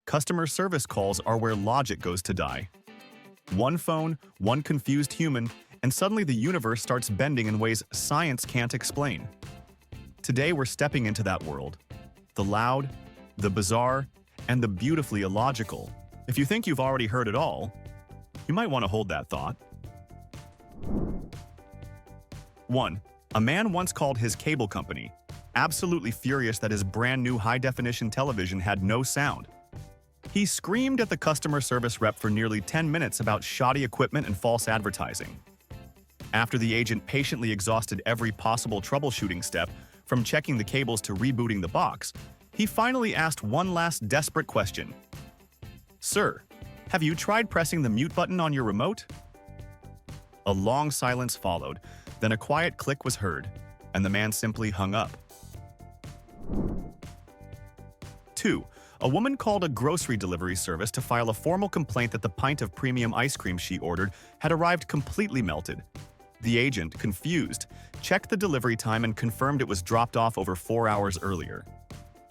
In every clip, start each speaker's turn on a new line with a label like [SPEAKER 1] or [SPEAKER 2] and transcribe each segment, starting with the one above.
[SPEAKER 1] customer service calls are where logic goes to die. One phone, one confused human, and suddenly the universe starts bending in ways science can't explain. Today we're stepping into that world. The loud, the bizarre, and the beautifully illogical. If you think you've already heard it all, you might want to hold that thought. 1. A man once called his cable company, absolutely furious that his brand new high-definition television had no sound. He screamed at the customer service rep for nearly 10 minutes about shoddy equipment and false advertising. After the agent patiently exhausted every possible troubleshooting step, from checking the cables to rebooting the box, he finally asked one last desperate question. "Sir, have you tried pressing the mute button on your remote?" A long silence followed, then a quiet click was heard, and the man simply hung up. 2. A woman called a grocery delivery service to file a formal complaint that the pint of premium ice cream she ordered had arrived completely melted. The agent, confused, checked the delivery time and confirmed it was dropped off over 4 hours earlier.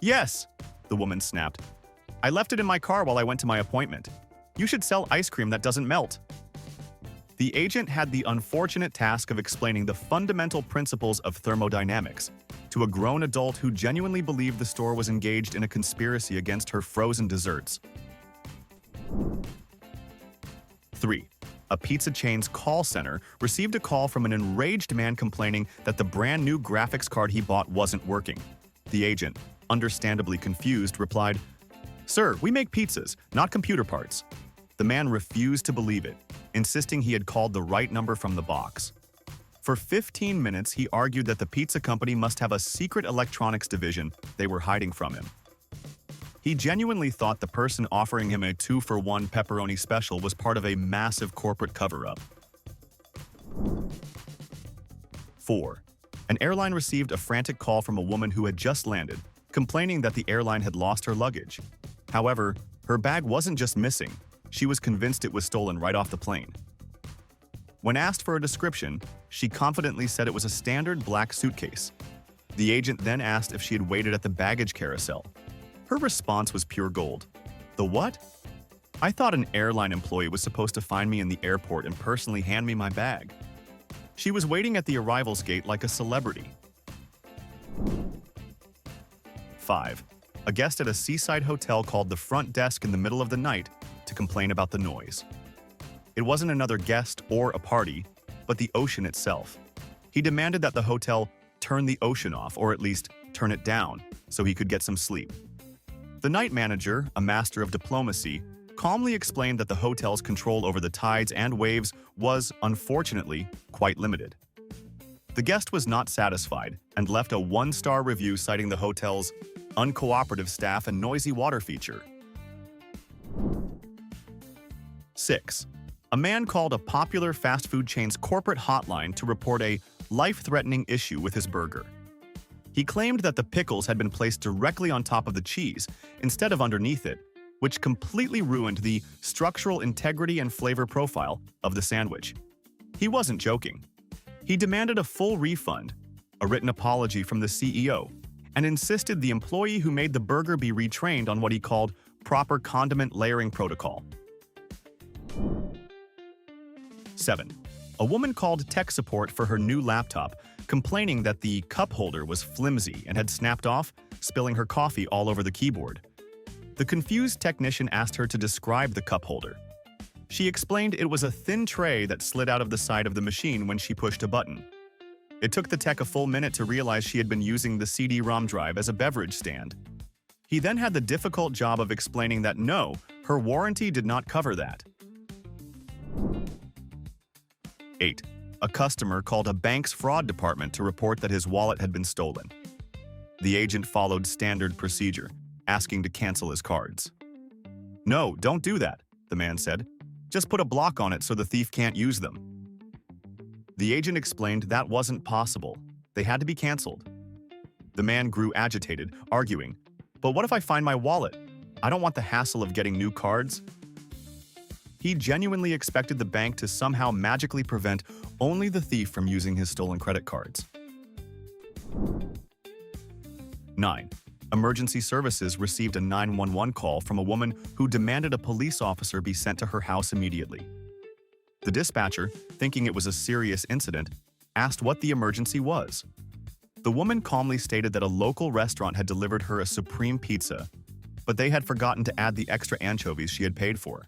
[SPEAKER 1] "Yes," the woman snapped. "I left it in my car while I went to my appointment. You should sell ice cream that doesn't melt." The agent had the unfortunate task of explaining the fundamental principles of thermodynamics to a grown adult who genuinely believed the store was engaged in a conspiracy against her frozen desserts. 3. A pizza chain's call center received a call from an enraged man complaining that the brand new graphics card he bought wasn't working. The agent, understandably confused, replied, "Sir, we make pizzas, not computer parts." The man refused to believe it, insisting he had called the right number from the box. For 15 minutes, he argued that the pizza company must have a secret electronics division they were hiding from him. He genuinely thought the person offering him a 2-for-1 pepperoni special was part of a massive corporate cover-up. 4. An airline received a frantic call from a woman who had just landed, complaining that the airline had lost her luggage. However, her bag wasn't just missing, she was convinced it was stolen right off the plane. When asked for a description, she confidently said it was a standard black suitcase. The agent then asked if she had waited at the baggage carousel. Her response was pure gold. "The what? I thought an airline employee was supposed to find me in the airport and personally hand me my bag." She was waiting at the arrivals gate like a celebrity. 5. A guest at a seaside hotel called the front desk in the middle of the night to complain about the noise. It wasn't another guest or a party, but the ocean itself. He demanded that the hotel turn the ocean off, or at least turn it down, so he could get some sleep. The night manager, a master of diplomacy, calmly explained that the hotel's control over the tides and waves was, unfortunately, quite limited. The guest was not satisfied and left a 1-star review citing the hotel's uncooperative staff and noisy water feature. 6. A man called a popular fast food chain's corporate hotline to report a life-threatening issue with his burger. He claimed that the pickles had been placed directly on top of the cheese instead of underneath it, which completely ruined the structural integrity and flavor profile of the sandwich. He wasn't joking. He demanded a full refund, a written apology from the CEO, and insisted the employee who made the burger be retrained on what he called proper condiment layering protocol. 7. A woman called tech support for her new laptop, complaining that the cup holder was flimsy and had snapped off, spilling her coffee all over the keyboard. The confused technician asked her to describe the cup holder. She explained it was a thin tray that slid out of the side of the machine when she pushed a button. It took the tech a full minute to realize she had been using the CD-ROM drive as a beverage stand. He then had the difficult job of explaining that no, her warranty did not cover that. 8. A customer called a bank's fraud department to report that his wallet had been stolen. The agent followed standard procedure, asking to cancel his cards. "No, don't do that," the man said. "Just put a block on it so the thief can't use them." The agent explained that wasn't possible. They had to be canceled. The man grew agitated, arguing, "But what if I find my wallet? I don't want the hassle of getting new cards." He genuinely expected the bank to somehow magically prevent only the thief from using his stolen credit cards. 9. emergency services received a 911 call from a woman who demanded a police officer be sent to her house immediately. The dispatcher, thinking it was a serious incident, asked what the emergency was. The woman calmly stated that a local restaurant had delivered her a supreme pizza, but they had forgotten to add the extra anchovies she had paid for.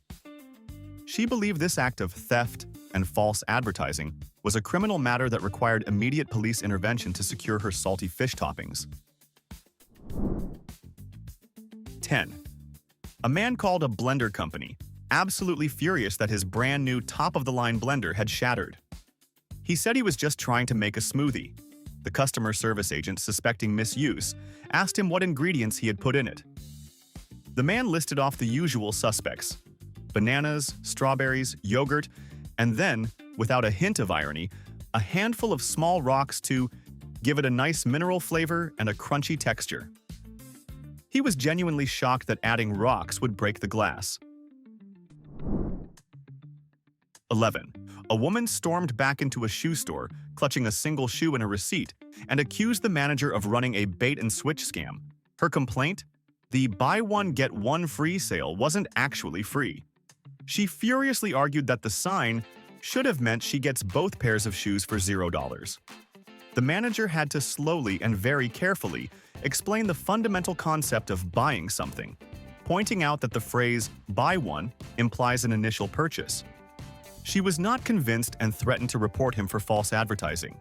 [SPEAKER 1] She believed this act of theft and false advertising was a criminal matter that required immediate police intervention to secure her salty fish toppings. 10. A man called a blender company, absolutely furious that his brand new top-of-the-line blender had shattered. He said he was just trying to make a smoothie. The customer service agent, suspecting misuse, asked him what ingredients he had put in it. The man listed off the usual suspects: bananas, strawberries, yogurt, and then, without a hint of irony, a handful of small rocks to give it a nice mineral flavor and a crunchy texture. He was genuinely shocked that adding rocks would break the glass. 11. A woman stormed back into a shoe store, clutching a single shoe and a receipt, and accused the manager of running a bait-and-switch scam. Her complaint? The buy one get one free sale wasn't actually free. She furiously argued that the sign should have meant she gets both pairs of shoes for $0. The manager had to slowly and very carefully explain the fundamental concept of buying something, pointing out that the phrase "buy one" implies an initial purchase. She was not convinced and threatened to report him for false advertising.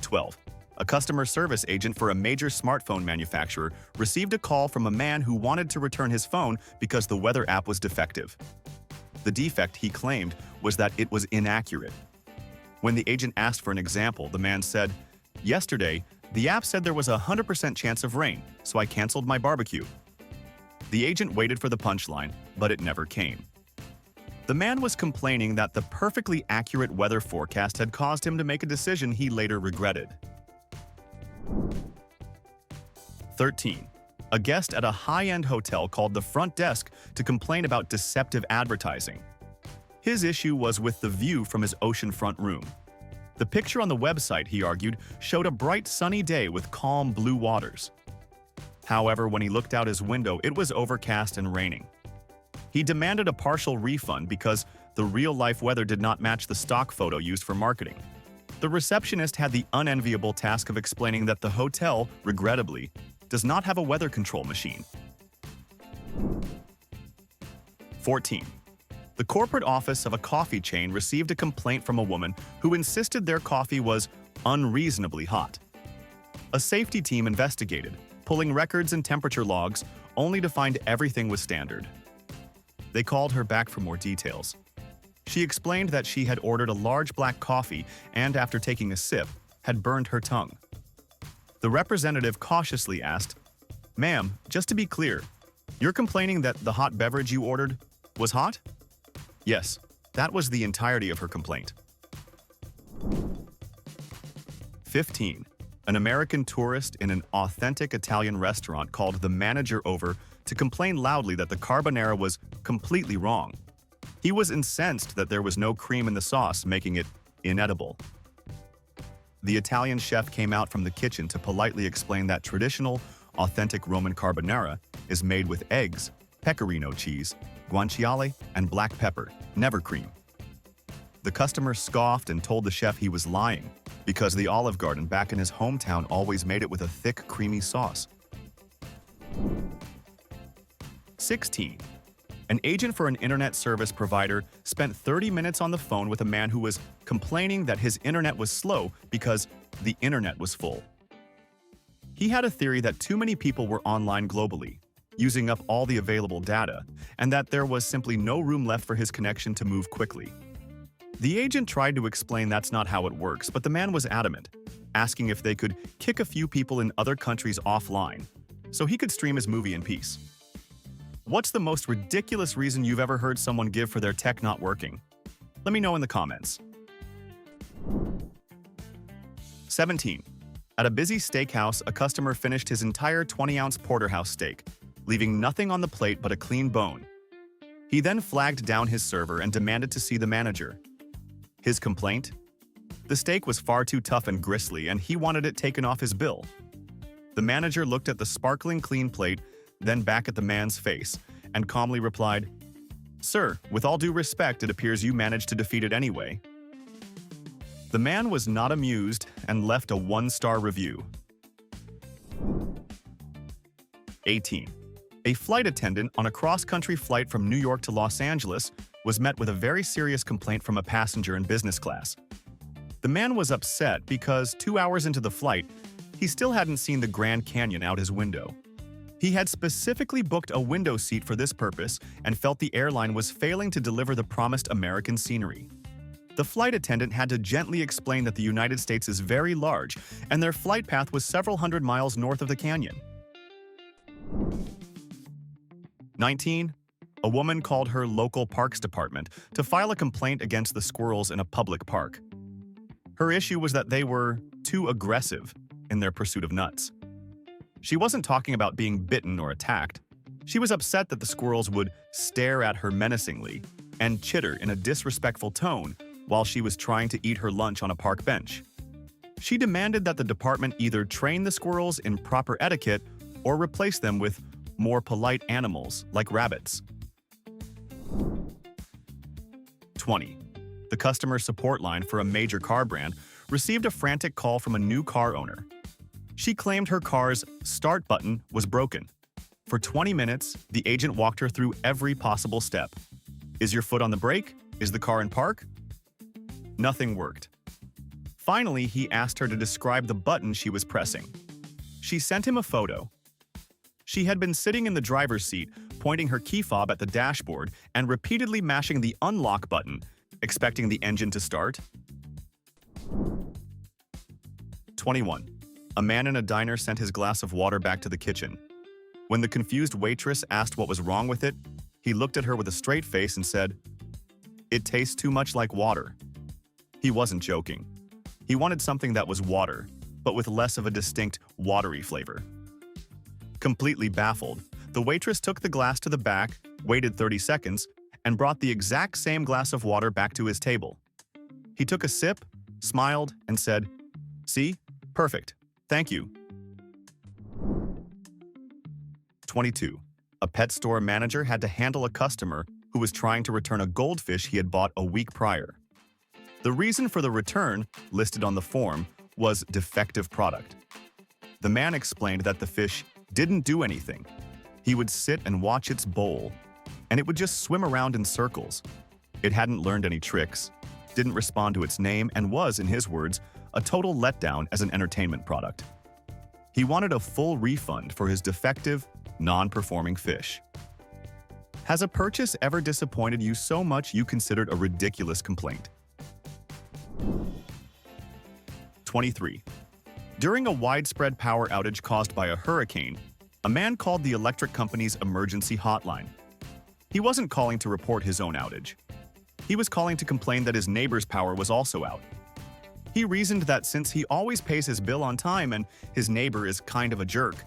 [SPEAKER 1] 12. A customer service agent for a major smartphone manufacturer received a call from a man who wanted to return his phone because the weather app was defective. The defect, he claimed, was that it was inaccurate. When the agent asked for an example, the man said, "Yesterday, the app said there was a 100% chance of rain, so I canceled my barbecue." The agent waited for the punchline, but it never came. The man was complaining that the perfectly accurate weather forecast had caused him to make a decision he later regretted. 13. A guest at a high-end hotel called the front desk to complain about deceptive advertising. His issue was with the view from his oceanfront room. The picture on the website, he argued, showed a bright sunny day with calm blue waters. However, when he looked out his window, it was overcast and raining. He demanded a partial refund because the real-life weather did not match the stock photo used for marketing. The receptionist had the unenviable task of explaining that the hotel, regrettably, does not have a weather control machine. 14. The corporate office of a coffee chain received a complaint from a woman who insisted their coffee was unreasonably hot. A safety team investigated, pulling records and temperature logs, only to find everything was standard. They called her back for more details. She explained that she had ordered a large black coffee and, after taking a sip, had burned her tongue. The representative cautiously asked, "Ma'am, just to be clear, you're complaining that the hot beverage you ordered was hot?" Yes, that was the entirety of her complaint. 15. An American tourist in an authentic Italian restaurant called the manager over to complain loudly that the carbonara was completely wrong. He was incensed that there was no cream in the sauce, making it inedible. The Italian chef came out from the kitchen to politely explain that traditional, authentic Roman carbonara is made with eggs, pecorino cheese, guanciale, and black pepper, never cream. The customer scoffed and told the chef he was lying, because the Olive Garden back in his hometown always made it with a thick, creamy sauce. 16. An agent for an internet service provider spent 30 minutes on the phone with a man who was complaining that his internet was slow because the internet was full. He had a theory that too many people were online globally, using up all the available data, and that there was simply no room left for his connection to move quickly. The agent tried to explain that's not how it works, but the man was adamant, asking if they could kick a few people in other countries offline so he could stream his movie in peace. What's the most ridiculous reason you've ever heard someone give for their tech not working? Let me know in the comments. 17. At a busy steakhouse, a customer finished his entire 20-ounce porterhouse steak, leaving nothing on the plate but a clean bone. He then flagged down his server and demanded to see the manager. His complaint? The steak was far too tough and gristly, and he wanted it taken off his bill. The manager looked at the sparkling clean plate, then back at the man's face, and calmly replied, "Sir, with all due respect, it appears you managed to defeat it anyway." The man was not amused and left a 1-star review. 18. A flight attendant on a cross-country flight from New York to Los Angeles was met with a very serious complaint from a passenger in business class. The man was upset because 2 hours into the flight, he still hadn't seen the Grand Canyon out his window. He had specifically booked a window seat for this purpose and felt the airline was failing to deliver the promised American scenery. The flight attendant had to gently explain that the United States is very large and their flight path was several hundred miles north of the canyon. 19. A woman called her local parks department to file a complaint against the squirrels in a public park. Her issue was that they were too aggressive in their pursuit of nuts. She wasn't talking about being bitten or attacked. She was upset that the squirrels would stare at her menacingly and chitter in a disrespectful tone while she was trying to eat her lunch on a park bench. She demanded that the department either train the squirrels in proper etiquette or replace them with more polite animals like rabbits. 20. The customer support line for a major car brand received a frantic call from a new car owner. She claimed her car's start button was broken. For 20 minutes, the agent walked her through every possible step. Is your foot on the brake? Is the car in park? Nothing worked. Finally, he asked her to describe the button she was pressing. She sent him a photo. She had been sitting in the driver's seat, pointing her key fob at the dashboard and repeatedly mashing the unlock button, expecting the engine to start. 21. A man in a diner sent his glass of water back to the kitchen. When the confused waitress asked what was wrong with it, he looked at her with a straight face and said, "It tastes too much like water." He wasn't joking. He wanted something that was water, but with less of a distinct, watery flavor. Completely baffled, the waitress took the glass to the back, waited 30 seconds, and brought the exact same glass of water back to his table. He took a sip, smiled, and said, "See? Perfect. Thank you." 22. A pet store manager had to handle a customer who was trying to return a goldfish he had bought a week prior. The reason for the return, listed on the form, was defective product. The man explained that the fish didn't do anything. He would sit and watch its bowl, and it would just swim around in circles. It hadn't learned any tricks, didn't respond to its name, and was, in his words, a total letdown as an entertainment product. He wanted a full refund for his defective, non-performing fish. Has a purchase ever disappointed you so much you considered a ridiculous complaint? 23. During a widespread power outage caused by a hurricane, a man called the electric company's emergency hotline. He wasn't calling to report his own outage. He was calling to complain that his neighbor's power was also out. He reasoned that since he always pays his bill on time and his neighbor is kind of a jerk,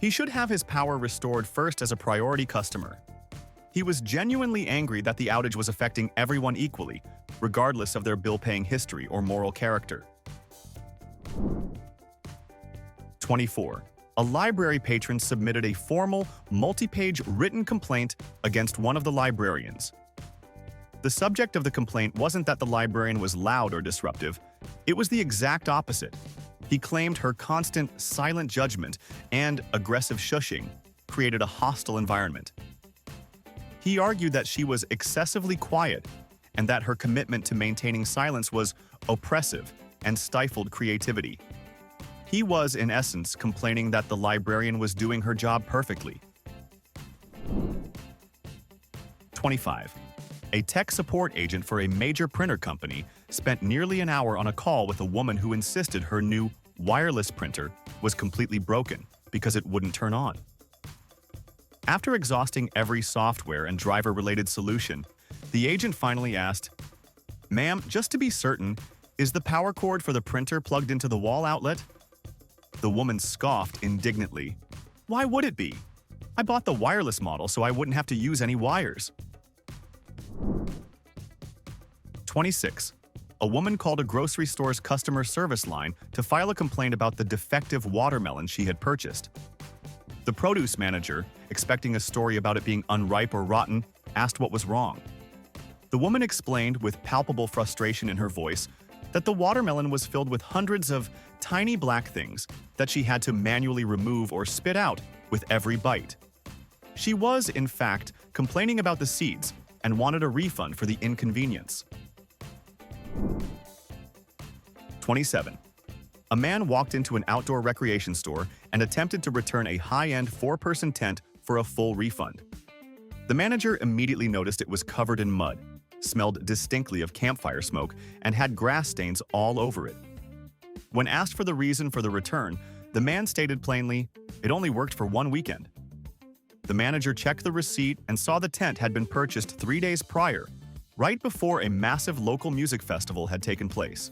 [SPEAKER 1] he should have his power restored first as a priority customer. He was genuinely angry that the outage was affecting everyone equally, regardless of their bill-paying history or moral character. 24. A library patron submitted a formal, multi-page written complaint against one of the librarians. The subject of the complaint wasn't that the librarian was loud or disruptive. It was the exact opposite. He claimed her constant silent judgment and aggressive shushing created a hostile environment. He argued that she was excessively quiet and that her commitment to maintaining silence was oppressive and stifled creativity. He was, in essence, complaining that the librarian was doing her job perfectly. 25. A tech support agent for a major printer company spent nearly an hour on a call with a woman who insisted her new wireless printer was completely broken because it wouldn't turn on. After exhausting every software and driver-related solution, the agent finally asked, "Ma'am, just to be certain, is the power cord for the printer plugged into the wall outlet?" The woman scoffed indignantly. "Why would it be? I bought the wireless model so I wouldn't have to use any wires." 26. A woman called a grocery store's customer service line to file a complaint about the defective watermelon she had purchased. The produce manager, expecting a story about it being unripe or rotten, asked what was wrong. The woman explained with palpable frustration in her voice that the watermelon was filled with hundreds of tiny black things that she had to manually remove or spit out with every bite. She was, in fact, complaining about the seeds and wanted a refund for the inconvenience. 27. A man walked into an outdoor recreation store and attempted to return a high-end four-person tent for a full refund. The manager immediately noticed it was covered in mud, smelled distinctly of campfire smoke, and had grass stains all over it. When asked for the reason for the return, the man stated plainly, it only worked for one weekend. The manager checked the receipt and saw the tent had been purchased 3 days prior, right before a massive local music festival had taken place.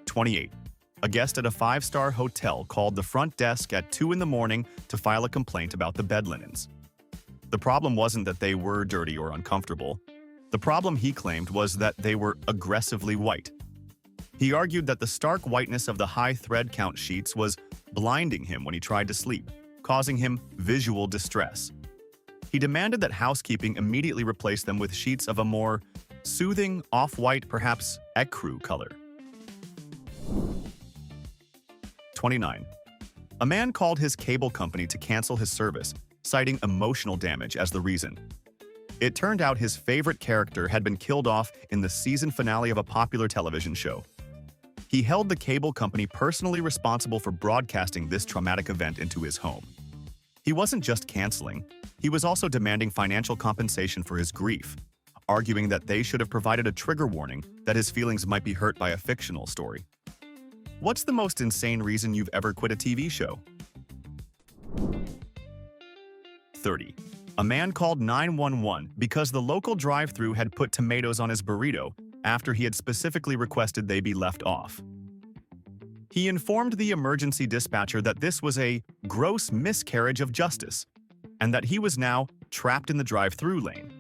[SPEAKER 1] 28. A guest at a 5-star hotel called the front desk at 2 in the morning to file a complaint about the bed linens. The problem wasn't that they were dirty or uncomfortable. The problem, he claimed, was that they were aggressively white. He argued that the stark whiteness of the high thread count sheets was blinding him when he tried to sleep, causing him visual distress. He demanded that housekeeping immediately replace them with sheets of a more soothing, off-white, perhaps ecru color. 29. A man called his cable company to cancel his service, citing emotional damage as the reason. It turned out his favorite character had been killed off in the season finale of a popular television show. He held the cable company personally responsible for broadcasting this traumatic event into his home. He wasn't just canceling, he was also demanding financial compensation for his grief, arguing that they should have provided a trigger warning that his feelings might be hurt by a fictional story. What's the most insane reason you've ever quit a TV show? 30. A man called 911 because the local drive-thru had put tomatoes on his burrito after he had specifically requested they be left off. He informed the emergency dispatcher that this was a gross miscarriage of justice and that he was now trapped in the drive-thru lane.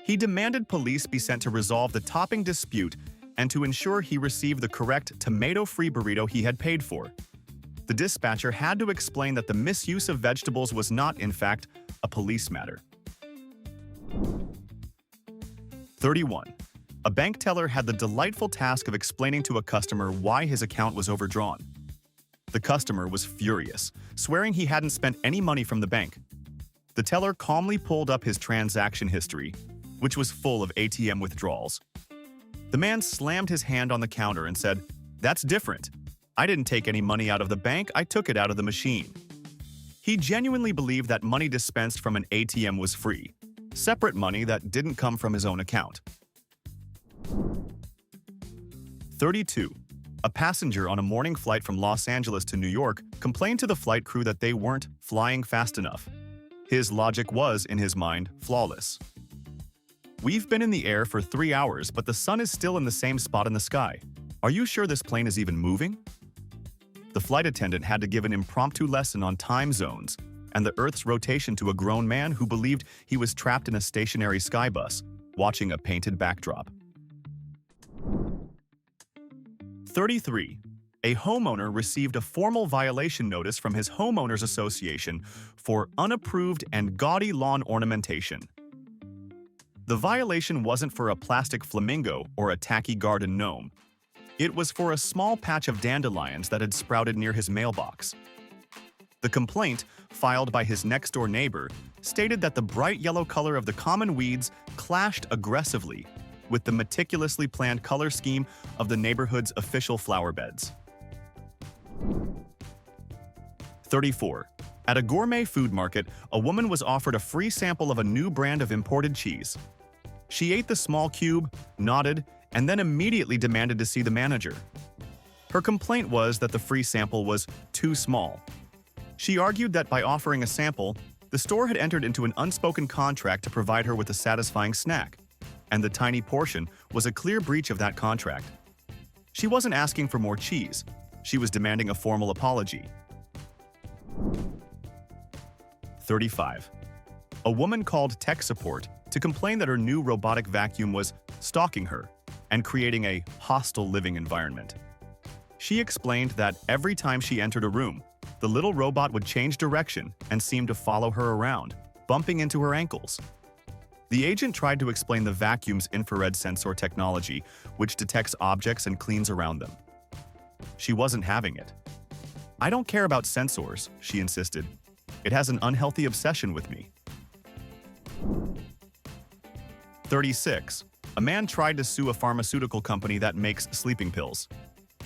[SPEAKER 1] He demanded police be sent to resolve the topping dispute and to ensure he received the correct tomato-free burrito he had paid for. The dispatcher had to explain that the misuse of vegetables was not, in fact, a police matter. 31. A bank teller had the delightful task of explaining to a customer why his account was overdrawn. The customer was furious, swearing he hadn't spent any money from the bank. The teller calmly pulled up his transaction history, which was full of ATM withdrawals. The man slammed his hand on the counter and said, "That's different. I didn't take any money out of the bank, I took it out of the machine." He genuinely believed that money dispensed from an ATM was free, separate money that didn't come from his own account. 32. A passenger on a morning flight from Los Angeles to New York complained to the flight crew that they weren't flying fast enough. His logic was, in his mind, flawless. "We've been in the air for 3 hours, but the sun is still in the same spot in the sky. Are you sure this plane is even moving?" The flight attendant had to give an impromptu lesson on time zones and the Earth's rotation to a grown man who believed he was trapped in a stationary skybus, watching a painted backdrop. 33. A homeowner received a formal violation notice from his homeowners association for unapproved and gaudy lawn ornamentation. The violation wasn't for a plastic flamingo or a tacky garden gnome. It was for a small patch of dandelions that had sprouted near his mailbox. The complaint, filed by his next-door neighbor, stated that the bright yellow color of the common weeds clashed aggressively with the meticulously planned color scheme of the neighborhood's official flower beds. 34. At a gourmet food market, a woman was offered a free sample of a new brand of imported cheese. She ate the small cube, nodded, and then immediately demanded to see the manager. Her complaint was that the free sample was too small. She argued that by offering a sample, the store had entered into an unspoken contract to provide her with a satisfying snack, and the tiny portion was a clear breach of that contract. She wasn't asking for more cheese. She was demanding a formal apology. 35. A woman called tech support to complain that her new robotic vacuum was stalking her, and creating a hostile living environment. She explained that every time she entered a room, the little robot would change direction and seem to follow her around, bumping into her ankles. The agent tried to explain the vacuum's infrared sensor technology, which detects objects and cleans around them. She wasn't having it. "I don't care about sensors," she insisted. "It has an unhealthy obsession with me." 36. A man tried to sue a pharmaceutical company that makes sleeping pills.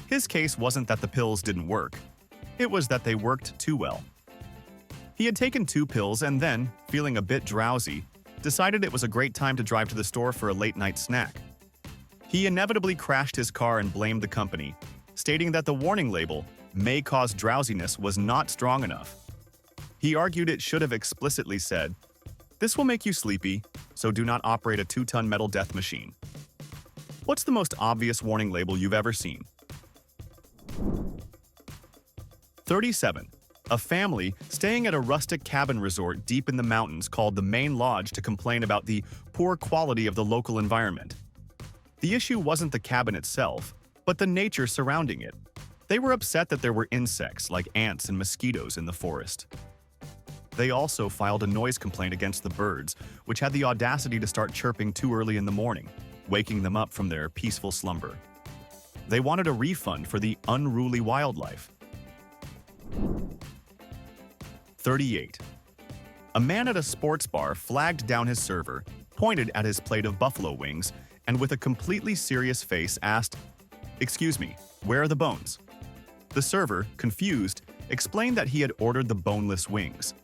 [SPEAKER 1] His case wasn't that the pills didn't work. It was that they worked too well. He had taken 2 pills and then, feeling a bit drowsy, decided it was a great time to drive to the store for a late-night snack. He inevitably crashed his car and blamed the company, stating that the warning label, "may cause drowsiness," was not strong enough. He argued it should have explicitly said, "This will make you sleepy, so do not operate a 2-ton metal death machine." What's the most obvious warning label you've ever seen? 37. A family staying at a rustic cabin resort deep in the mountains called the Main Lodge to complain about the poor quality of the local environment. The issue wasn't the cabin itself, but the nature surrounding it. They were upset that there were insects like ants and mosquitoes in the forest. They also filed a noise complaint against the birds, which had the audacity to start chirping too early in the morning, waking them up from their peaceful slumber. They wanted a refund for the unruly wildlife. 38. A man at a sports bar flagged down his server, pointed at his plate of buffalo wings, and with a completely serious face asked, "Excuse me, where are the bones?" The server, confused, explained that he had ordered the boneless wings.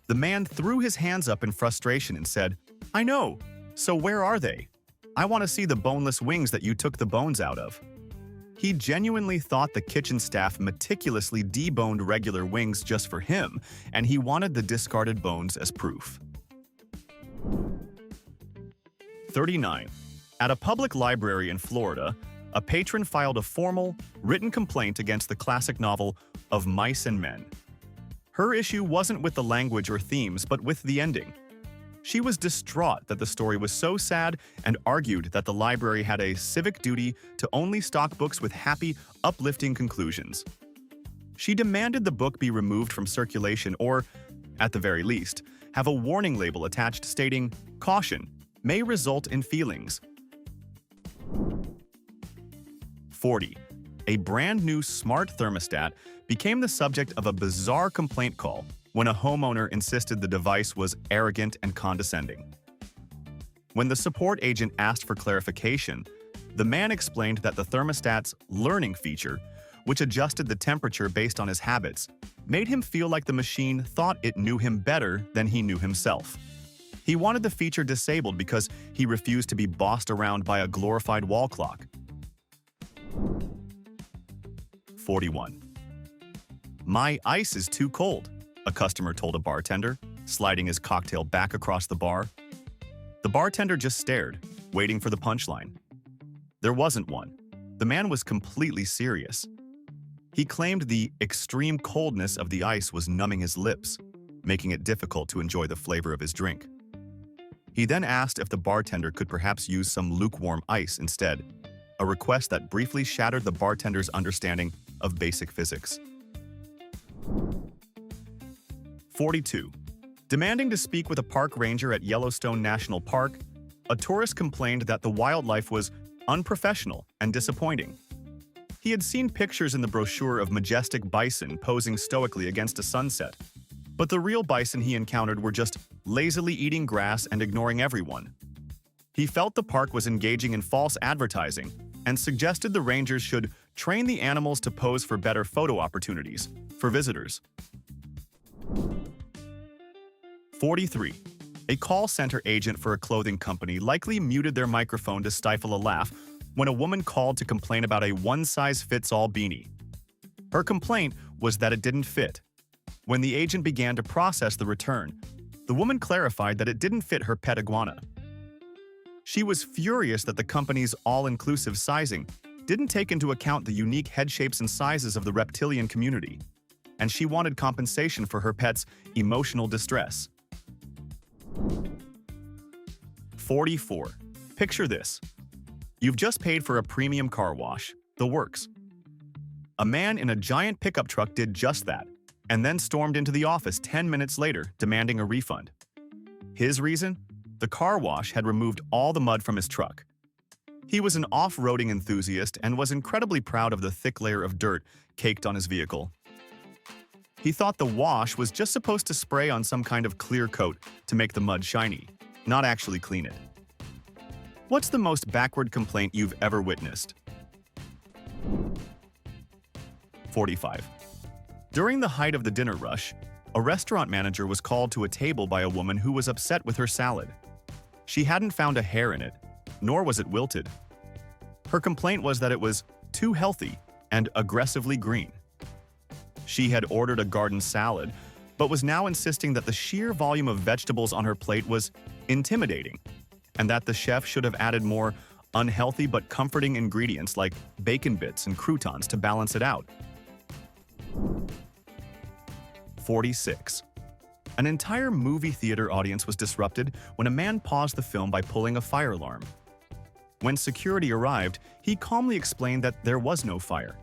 [SPEAKER 1] The man threw his hands up in frustration and said, "I know, so where are they? I want to see the boneless wings that you took the bones out of." He genuinely thought the kitchen staff meticulously deboned regular wings just for him, and he wanted the discarded bones as proof. 39. At a public library in Florida, a patron filed a formal, written complaint against the classic novel Of Mice and Men. Her issue wasn't with the language or themes, but with the ending. She was distraught that the story was so sad and argued that the library had a civic duty to only stock books with happy, uplifting conclusions. She demanded the book be removed from circulation or, at the very least, have a warning label attached stating, "Caution, may result in feelings." 40. A brand new smart thermostat became the subject of a bizarre complaint call when a homeowner insisted the device was arrogant and condescending. When the support agent asked for clarification, the man explained that the thermostat's learning feature, which adjusted the temperature based on his habits, made him feel like the machine thought it knew him better than he knew himself. He wanted the feature disabled because he refused to be bossed around by a glorified wall clock. 41. "My ice is too cold," a customer told a bartender, sliding his cocktail back across the bar. The bartender just stared, waiting for the punchline. There wasn't one. The man was completely serious. He claimed the extreme coldness of the ice was numbing his lips, making it difficult to enjoy the flavor of his drink. He then asked if the bartender could perhaps use some lukewarm ice instead, a request that briefly shattered the bartender's understanding of basic physics. 42. Demanding to speak with a park ranger at Yellowstone National Park, a tourist complained that the wildlife was unprofessional and disappointing. He had seen pictures in the brochure of majestic bison posing stoically against a sunset, but the real bison he encountered were just lazily eating grass and ignoring everyone. He felt the park was engaging in false advertising and suggested the rangers should train the animals to pose for better photo opportunities for visitors. 43. A call center agent for a clothing company likely muted their microphone to stifle a laugh when a woman called to complain about a one-size-fits-all beanie. Her complaint was that it didn't fit. When the agent began to process the return, the woman clarified that it didn't fit her pet iguana. She was furious that the company's all-inclusive sizing didn't take into account the unique head shapes and sizes of the reptilian community, and she wanted compensation for her pet's emotional distress. 44. Picture this. You've just paid for a premium car wash. The works. A man in a giant pickup truck did just that, and then stormed into the office 10 minutes later, demanding a refund. His reason? The car wash had removed all the mud from his truck. He was an off-roading enthusiast and was incredibly proud of the thick layer of dirt caked on his vehicle. He thought the wash was just supposed to spray on some kind of clear coat to make the mud shiny, not actually clean it. What's the most backward complaint you've ever witnessed? 45. During the height of the dinner rush, a restaurant manager was called to a table by a woman who was upset with her salad. She hadn't found a hair in it, nor was it wilted. Her complaint was that it was too healthy and aggressively green. She had ordered a garden salad, but was now insisting that the sheer volume of vegetables on her plate was intimidating, and that the chef should have added more unhealthy but comforting ingredients like bacon bits and croutons to balance it out. 46. An entire movie theater audience was disrupted when a man paused the film by pulling a fire alarm. When security arrived, he calmly explained that there was no fire.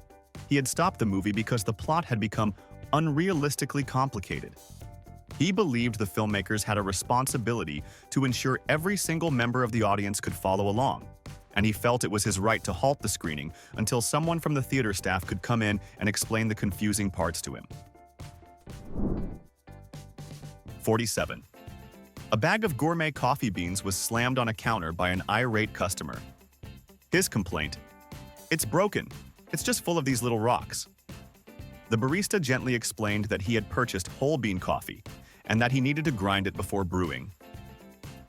[SPEAKER 1] He had stopped the movie because the plot had become unrealistically complicated. He believed the filmmakers had a responsibility to ensure every single member of the audience could follow along, and he felt it was his right to halt the screening until someone from the theater staff could come in and explain the confusing parts to him. 47. A bag of gourmet coffee beans was slammed on a counter by an irate customer. His complaint: "It's broken. It's just full of these little rocks." The barista gently explained that he had purchased whole bean coffee and that he needed to grind it before brewing.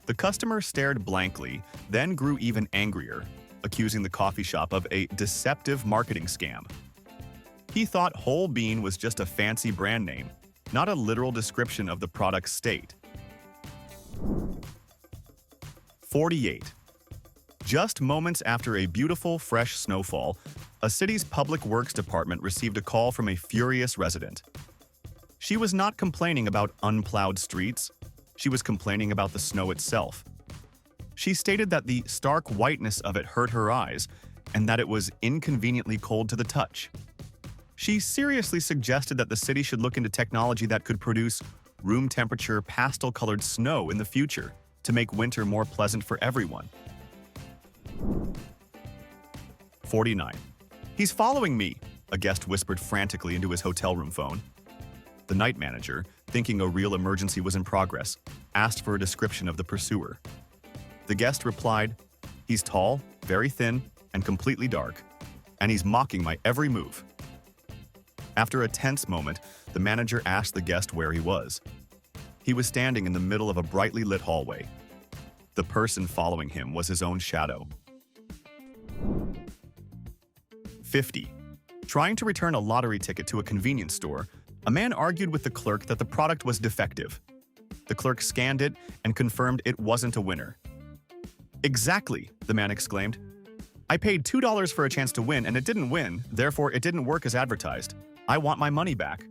[SPEAKER 1] The customer stared blankly, then grew even angrier, accusing the coffee shop of a deceptive marketing scam. He thought whole bean was just a fancy brand name, not a literal description of the product's state. 48. Just moments after a beautiful, fresh snowfall, a city's public works department received a call from a furious resident. She was not complaining about unplowed streets. She was complaining about the snow itself. She stated that the stark whiteness of it hurt her eyes and that it was inconveniently cold to the touch. She seriously suggested that the city should look into technology that could produce room-temperature, pastel-colored snow in the future to make winter more pleasant for everyone. 49. "He's following me," a guest whispered frantically into his hotel room phone. The night manager, thinking a real emergency was in progress, asked for a description of the pursuer. The guest replied, "He's tall, very thin, and completely dark, and he's mocking my every move." After a tense moment, the manager asked the guest where he was. He was standing in the middle of a brightly lit hallway. The person following him was his own shadow. 50. Trying to return a lottery ticket to a convenience store, a man argued with the clerk that the product was defective. The clerk scanned it and confirmed it wasn't a winner. "Exactly," the man exclaimed. "I paid $2 for a chance to win and it didn't win, therefore it didn't work as advertised. I want my money back."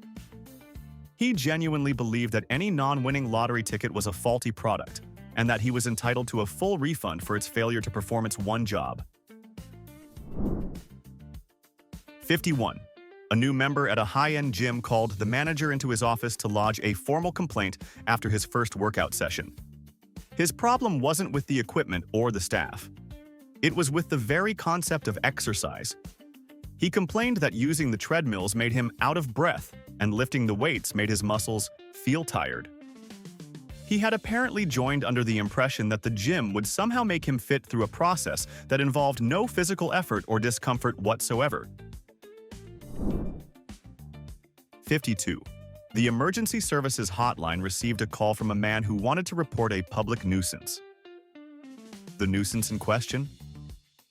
[SPEAKER 1] He genuinely believed that any non-winning lottery ticket was a faulty product, and that he was entitled to a full refund for its failure to perform its one job. 51. A new member at a high-end gym called the manager into his office to lodge a formal complaint after his first workout session. His problem wasn't with the equipment or the staff. It was with the very concept of exercise. He complained that using the treadmills made him out of breath, and lifting the weights made his muscles feel tired. He had apparently joined under the impression that the gym would somehow make him fit through a process that involved no physical effort or discomfort whatsoever. 52. The emergency services hotline received a call from a man who wanted to report a public nuisance. The nuisance in question?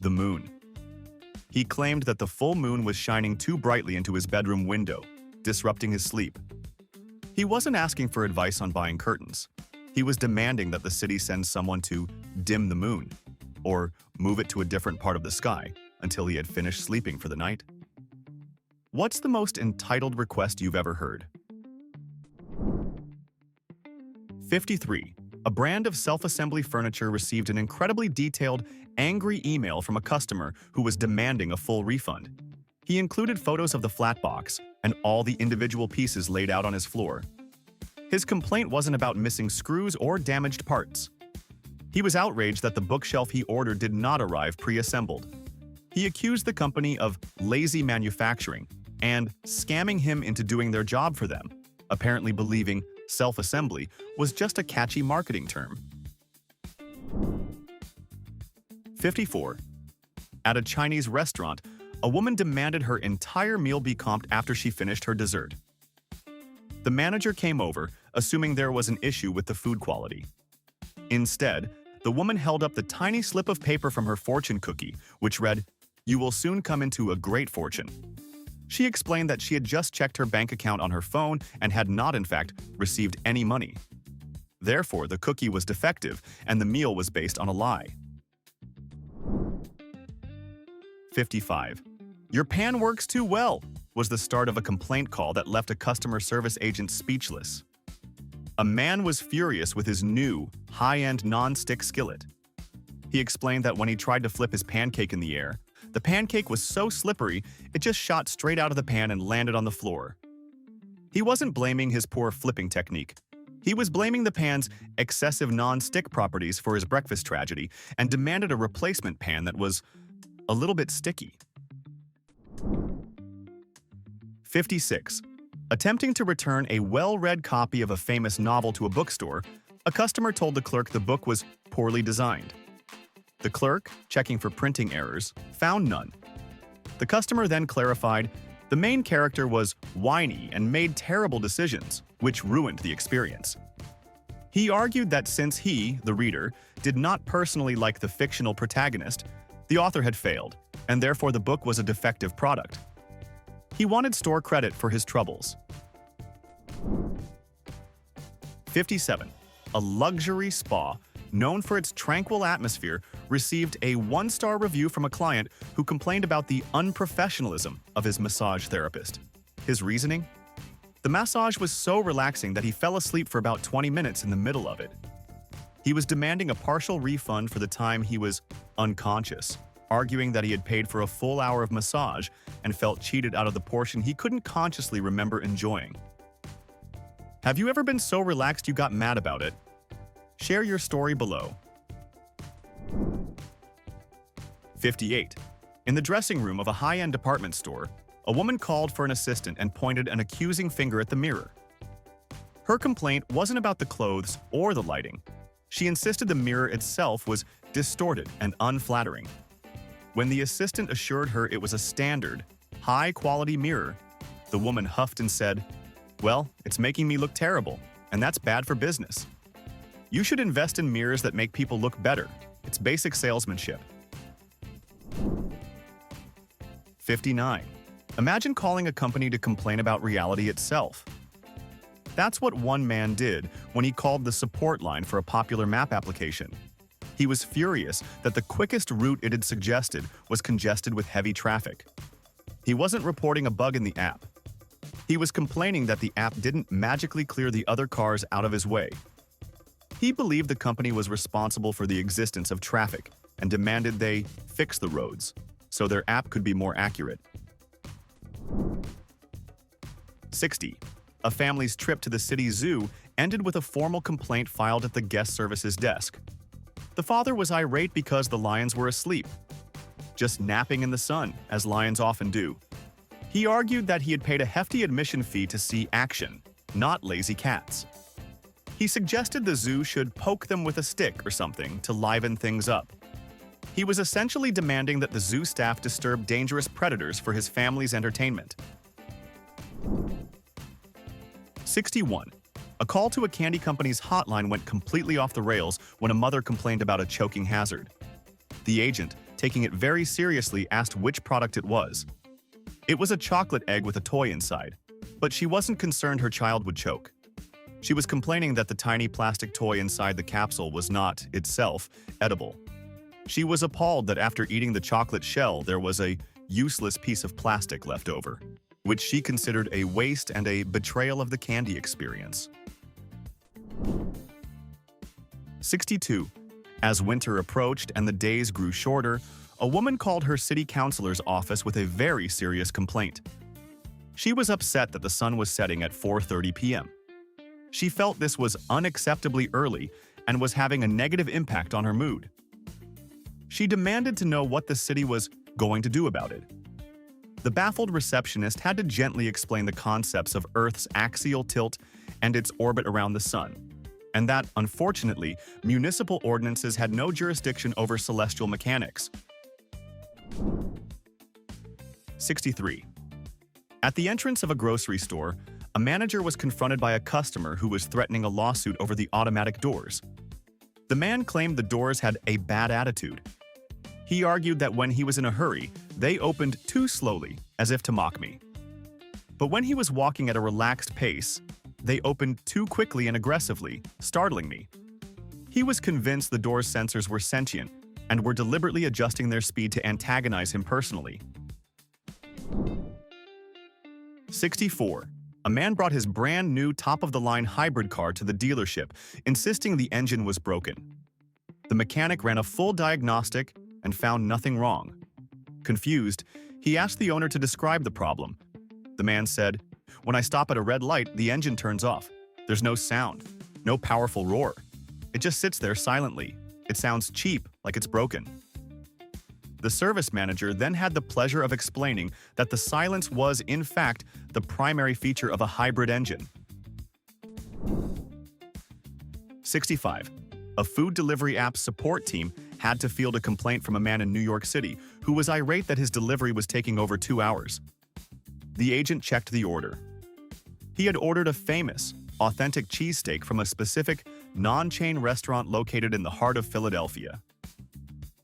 [SPEAKER 1] The moon. He claimed that the full moon was shining too brightly into his bedroom window, disrupting his sleep. He wasn't asking for advice on buying curtains. He was demanding that the city send someone to dim the moon, or move it to a different part of the sky until he had finished sleeping for the night. What's the most entitled request you've ever heard? 53. A brand of self-assembly furniture received an incredibly detailed, angry email from a customer who was demanding a full refund. He included photos of the flat box and all the individual pieces laid out on his floor. His complaint wasn't about missing screws or damaged parts. He was outraged that the bookshelf he ordered did not arrive pre-assembled. He accused the company of lazy manufacturing and scamming him into doing their job for them, apparently believing self-assembly was just a catchy marketing term. 54. At a Chinese restaurant, a woman demanded her entire meal be comped after she finished her dessert. The manager came over, assuming there was an issue with the food quality. Instead, the woman held up the tiny slip of paper from her fortune cookie, which read, "You will soon come into a great fortune." She explained that she had just checked her bank account on her phone and had not, in fact, received any money. Therefore, the cookie was defective and the meal was based on a lie. 55. "Your pan works too well," was the start of a complaint call that left a customer service agent speechless. A man was furious with his new, high-end non-stick skillet. He explained that when he tried to flip his pancake in the air, the pancake was so slippery it just shot straight out of the pan and landed on the floor. He wasn't blaming his poor flipping technique. He was blaming the pan's excessive non-stick properties for his breakfast tragedy and demanded a replacement pan that was a little bit sticky. 56. Attempting to return a well-read copy of a famous novel to a bookstore, a customer told the clerk the book was poorly designed. The clerk, checking for printing errors, found none. The customer then clarified the main character was whiny and made terrible decisions, which ruined the experience. He argued that since he, the reader, did not personally like the fictional protagonist, the author had failed, and therefore the book was a defective product. He wanted store credit for his troubles. 57. A luxury spa, known for its tranquil atmosphere, received a one-star review from a client who complained about the unprofessionalism of his massage therapist. His reasoning? The massage was so relaxing that he fell asleep for about 20 minutes in the middle of it. He was demanding a partial refund for the time he was unconscious, arguing that he had paid for a full hour of massage and felt cheated out of the portion he couldn't consciously remember enjoying. Have you ever been so relaxed you got mad about it? Share your story below. 58. In the dressing room of a high-end department store, a woman called for an assistant and pointed an accusing finger at the mirror. Her complaint wasn't about the clothes or the lighting. She insisted the mirror itself was distorted and unflattering. When the assistant assured her it was a standard, high-quality mirror, the woman huffed and said, "Well, it's making me look terrible, and that's bad for business. You should invest in mirrors that make people look better. It's basic salesmanship." 59. Imagine calling a company to complain about reality itself. That's what one man did when he called the support line for a popular map application. He was furious that the quickest route it had suggested was congested with heavy traffic. He wasn't reporting a bug in the app. He was complaining that the app didn't magically clear the other cars out of his way. He believed the company was responsible for the existence of traffic and demanded they fix the roads so their app could be more accurate. 60. A family's trip to the city zoo ended with a formal complaint filed at the guest services desk. The father was irate because the lions were asleep, just napping in the sun, as lions often do. He argued that he had paid a hefty admission fee to see action, not lazy cats. He suggested the zoo should poke them with a stick or something to liven things up. He was essentially demanding that the zoo staff disturb dangerous predators for his family's entertainment. 61. A call to a candy company's hotline went completely off the rails when a mother complained about a choking hazard. The agent, taking it very seriously, asked which product it was. It was a chocolate egg with a toy inside, but she wasn't concerned her child would choke. She was complaining that the tiny plastic toy inside the capsule was not, itself, edible. She was appalled that after eating the chocolate shell there was a useless piece of plastic left over, which she considered a waste and a betrayal of the candy experience. 62. As winter approached and the days grew shorter, a woman called her city councilor's office with a very serious complaint. She was upset that the sun was setting at 4:30 p.m. She felt this was unacceptably early and was having a negative impact on her mood. She demanded to know what the city was going to do about it. The baffled receptionist had to gently explain the concepts of Earth's axial tilt and its orbit around the sun, and that, unfortunately, municipal ordinances had no jurisdiction over celestial mechanics. 63. At the entrance of a grocery store, a manager was confronted by a customer who was threatening a lawsuit over the automatic doors. The man claimed the doors had a bad attitude. He argued that when he was in a hurry, they opened too slowly, as if to mock me. But when he was walking at a relaxed pace, they opened too quickly and aggressively, startling me. He was convinced the door's sensors were sentient and were deliberately adjusting their speed to antagonize him personally. 64. A man brought his brand new top-of-the-line hybrid car to the dealership, insisting the engine was broken. The mechanic ran a full diagnostic and found nothing wrong. Confused, he asked the owner to describe the problem. The man said, "When I stop at a red light, the engine turns off. There's no sound, no powerful roar. It just sits there silently. It sounds cheap, like it's broken." The service manager then had the pleasure of explaining that the silence was, in fact, the primary feature of a hybrid engine. 65. A food delivery app support team had to field a complaint from a man in New York City who was irate that his delivery was taking over 2 hours. The agent checked the order. He had ordered a famous, authentic cheesesteak from a specific, non-chain restaurant located in the heart of Philadelphia.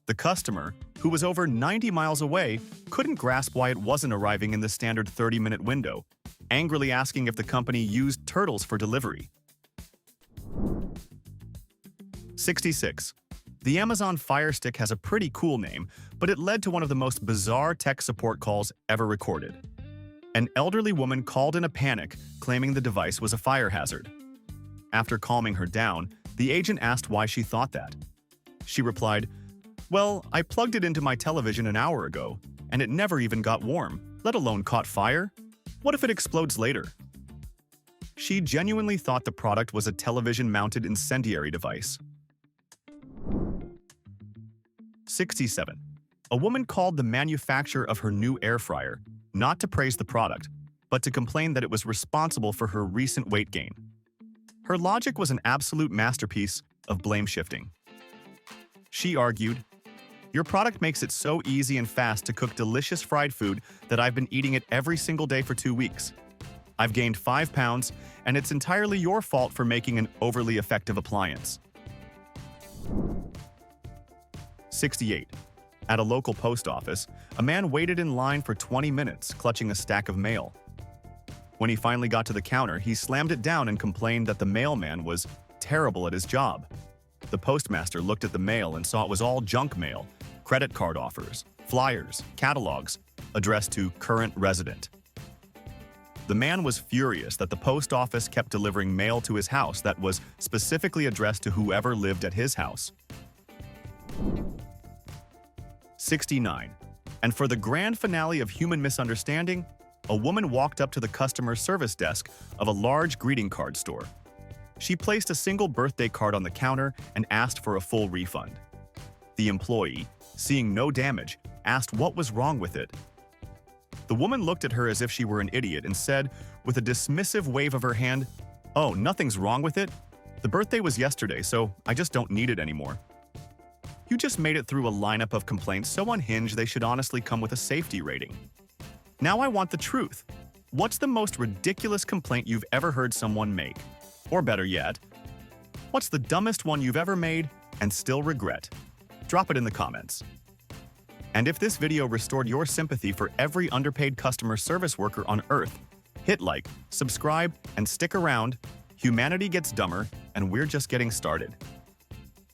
[SPEAKER 1] The customer, who was over 90 miles away, couldn't grasp why it wasn't arriving in the standard 30-minute window, angrily asking if the company used turtles for delivery. 66. The Amazon Fire Stick has a pretty cool name, but it led to one of the most bizarre tech support calls ever recorded. An elderly woman called in a panic, claiming the device was a fire hazard. After calming her down, the agent asked why she thought that. She replied, "Well, I plugged it into my television an hour ago, and it never even got warm, let alone caught fire. What if it explodes later?" She genuinely thought the product was a television-mounted incendiary device. 67. A woman called the manufacturer of her new air fryer, not to praise the product, but to complain that it was responsible for her recent weight gain. Her logic was an absolute masterpiece of blame shifting. She argued, "Your product makes it so easy and fast to cook delicious fried food that I've been eating it every single day for 2 weeks. I've gained 5 pounds, and it's entirely your fault for making an overly effective appliance." 68. At a local post office, a man waited in line for 20 minutes, clutching a stack of mail. When he finally got to the counter, he slammed it down and complained that the mailman was terrible at his job. The postmaster looked at the mail and saw it was all junk mail, credit card offers, flyers, catalogs, addressed to current resident. The man was furious that the post office kept delivering mail to his house that was specifically addressed to whoever lived at his house. 69. And for the grand finale of human misunderstanding, a woman walked up to the customer service desk of a large greeting card store. She placed a single birthday card on the counter and asked for a full refund. The employee, seeing no damage, asked what was wrong with it. The woman looked at her as if she were an idiot and said, with a dismissive wave of her hand, "Oh, nothing's wrong with it. The birthday was yesterday, so I just don't need it anymore." You just made it through a lineup of complaints so unhinged they should honestly come with a safety rating. Now I want the truth. What's the most ridiculous complaint you've ever heard someone make? Or better yet, what's the dumbest one you've ever made and still regret? Drop it in the comments. And if this video restored your sympathy for every underpaid customer service worker on Earth, hit like, subscribe, and stick around. Humanity gets dumber, and we're just getting started.